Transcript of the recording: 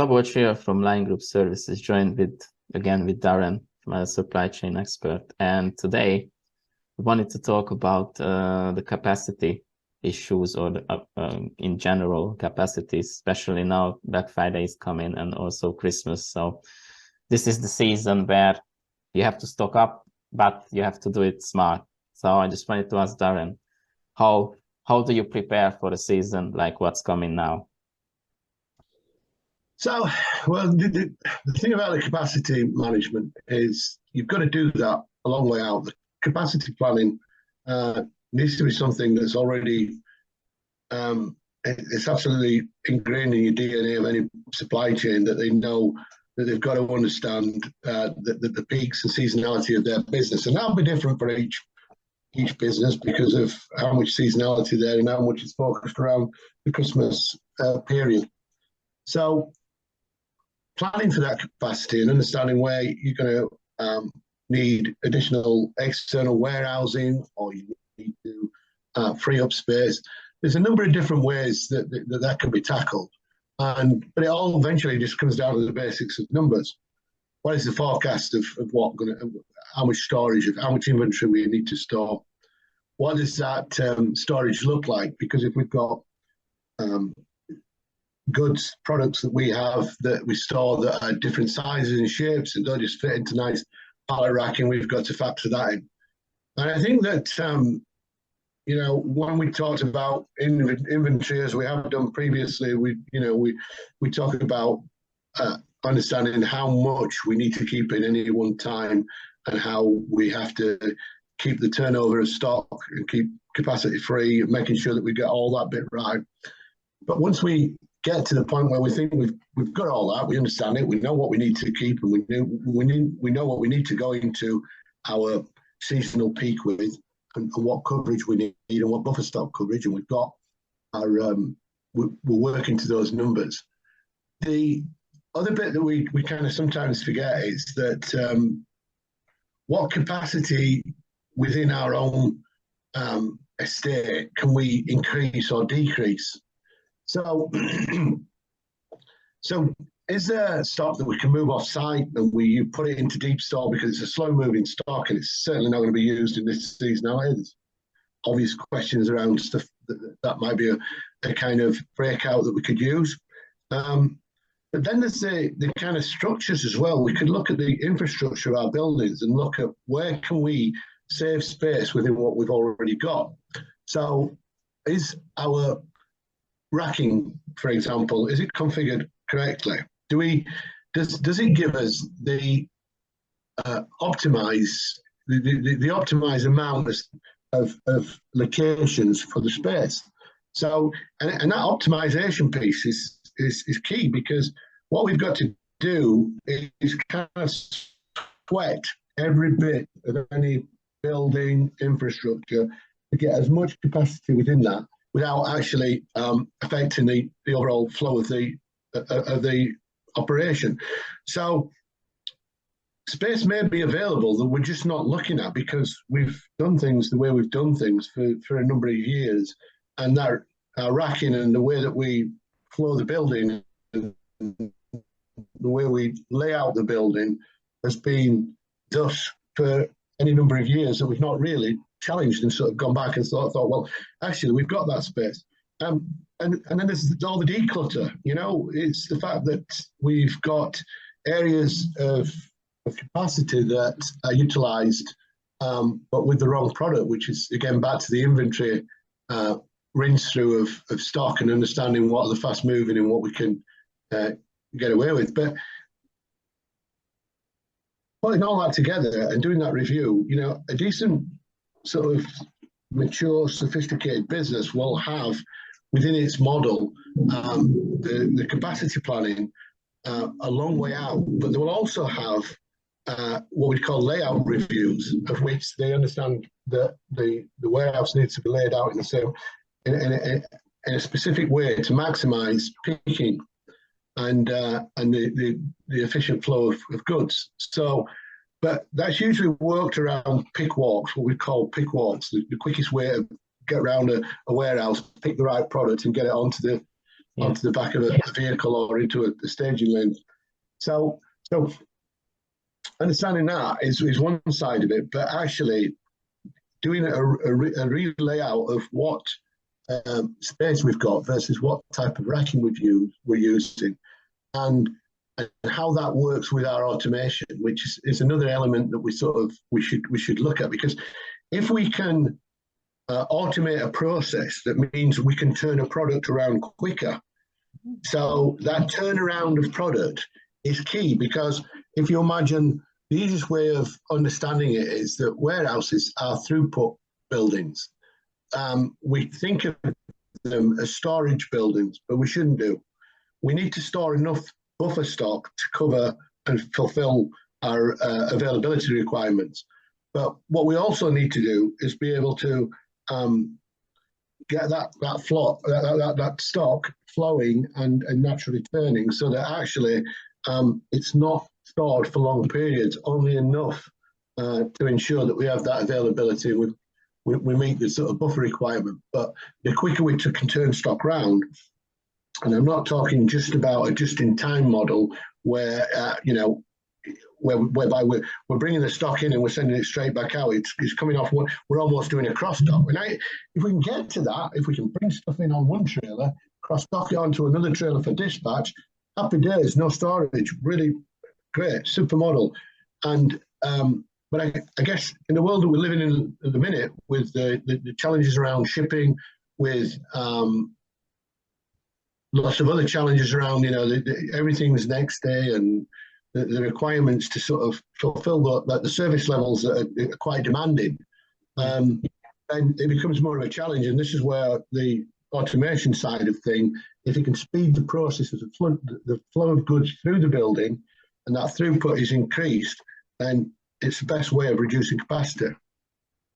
Szabolcs here from Line Group Services, joined again with Darren, my supply chain expert. And today we wanted to talk about the capacity issues, or in general capacity, especially now Black Friday is coming and also Christmas. So this is the season where you have to stock up, but you have to do it smart. So I just wanted to ask Darren, how do you prepare for the season, like what's coming now? So, well, the thing about the capacity management is you've got to do that a long way out. The capacity planning needs to be something that's already, it's absolutely ingrained in your DNA of any supply chain, that they know that they've got to understand the peaks and seasonality of their business. And that'll be different for each business because of how much seasonality there and how much is focused around the Christmas period. So planning for that capacity and understanding where you're going to need additional external warehousing, or you need to free up space. There's a number of different ways that can be tackled, but it all eventually just comes down to the basics of numbers. What is the forecast of how much storage, of how much inventory we need to store? What does that storage look like? Because if we've got goods, products that we have that we store that are different sizes and shapes and don't just fit into nice pallet racking, we've got to factor that in. And I think that, when we talked about inventory, as we have done previously, we talk about understanding how much we need to keep in any one time and how we have to keep the turnover of stock and keep capacity free, making sure that we get all that bit right. But once we get to the point where we think we've got all that, we understand it, we know what we need to keep, and we know what we need to go into our seasonal peak with, and what coverage we need and what buffer stock coverage, and we've got our we're working to those numbers. The other bit that we kind of sometimes forget is that what capacity within our own estate can we increase or decrease? So is there stock that we can move off site and you put it into deep store because it's a slow moving stock and it's certainly not going to be used in this season? Now, there's obvious questions around stuff that might be a kind of breakout that we could use. But then there's the kind of structures as well. We could look at the infrastructure of our buildings and look at where can we save space within what we've already got. So is our racking, for example, is it configured correctly? Does it give us the optimized amount of locations for the space? So and that optimization piece is key, because what we've got to do is kind of sweat every bit of any building infrastructure to get as much capacity within that without actually affecting the overall flow of the operation. So space may be available that we're just not looking at because we've done things the way we've done things for a number of years, and that our racking and the way that we flow the building, the way we lay out the building has been thus for any number of years that we've not really challenged and sort of gone back and thought, well, actually, we've got that space. And then there's all the declutter. It's the fact that we've got areas of capacity that are utilised, but with the wrong product, which is, again, back to the inventory rinse through of stock and understanding what are the fast moving and what we can get away with. But putting all that together and doing that review, a decent sort of mature, sophisticated business will have within its model the capacity planning a long way out, but they will also have what we call layout reviews, of which they understand that the warehouse needs to be laid out in a specific way to maximise picking and the efficient flow of goods. So, but that's usually worked around pick walks, what we call pick walks, the quickest way to get around a warehouse, pick the right product and get it onto onto the back of a vehicle or into a staging lane. So understanding that is one side of it, but actually doing a real layout of what space we've got versus what type of racking we're using, and how that works with our automation, which is another element that we should look at, because if we can automate a process, that means we can turn a product around quicker. So that turnaround of product is key, because if you imagine, the easiest way of understanding it is that warehouses are throughput buildings. We think of them as storage buildings, but we shouldn't do. We need to store enough buffer stock to cover and fulfill our availability requirements. But what we also need to do is be able to get that stock flowing and naturally turning, so that actually it's not stored for long periods, only enough to ensure that we have that availability. We meet the sort of buffer requirement. But the quicker we can turn stock round, and I'm not talking just about a just-in-time model where whereby we're bringing the stock in and we're sending it straight back out. It's coming off. We're almost doing a cross dock. If we can get to that, if we can bring stuff in on one trailer, cross dock it onto another trailer for dispatch, happy days, no storage, really great, super model. And but I guess in the world that we're living in at the minute, with the challenges around shipping, with lots of other challenges around, everything's next day, and the requirements to sort of fulfill the service levels that are quite demanding, and it becomes more of a challenge. And this is where the automation side of thing, if it can speed the process of the flow of goods through the building, and that throughput is increased, then it's the best way of reducing capacity.